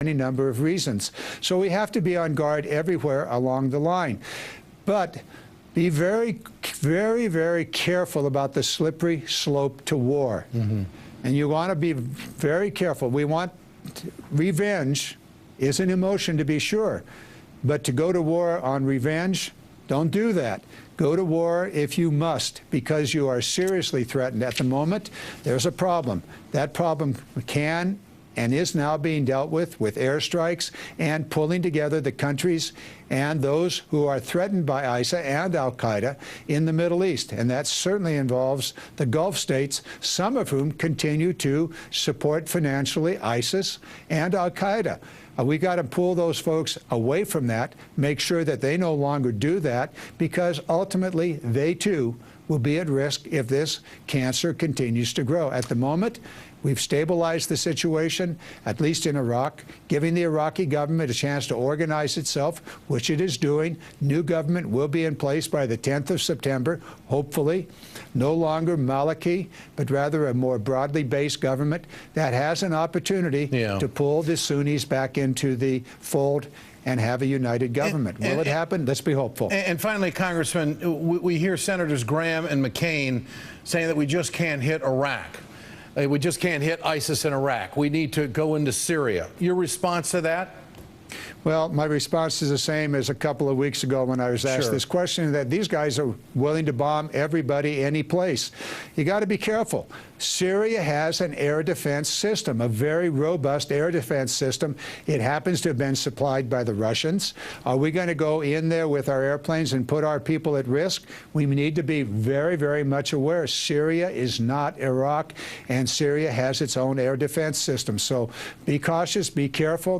any number of reasons. So we have to be on guard everywhere along the line. But be very, very, very careful about the slippery slope to war. And you want to be very careful. We want revenge is an emotion, to be sure. But to go to war on revenge, don't do that. Go to war if you must, because you are seriously threatened. At the moment, there's a problem. That problem can and is now being dealt with airstrikes and pulling together the countries and those who are threatened by ISIS and al-Qaeda in the Middle East. And that certainly involves the Gulf states, some of whom continue to support financially ISIS and al-Qaeda. We got to pull those folks away from that, make sure that they no longer do that, because ultimately they too will be at risk if this cancer continues to grow. At the moment, we've stabilized the situation, at least in Iraq, giving the Iraqi government a chance to organize itself, which it is doing. New government will be in place by the 10th of September, hopefully. No longer Maliki, but rather a more broadly based government that has an opportunity to pull the Sunnis back into the fold and have a united government. Will it happen? Let's be hopeful. And finally, Congressman, we hear Senators Graham and McCain saying that we just can't hit Iraq. We just can't hit ISIS in Iraq. We need to go into Syria. Your response to that? Well, my response is the same as a couple of weeks ago when I was asked this question, that these guys are willing to bomb everybody, any place. You got to be careful. Syria has an air defense system, a very robust air defense system. It happens to have been supplied by the Russians. Are we going to go in there with our airplanes and put our people at risk? We need to be very, very much aware. Syria is not Iraq, and Syria has its own air defense system. So be cautious, be careful.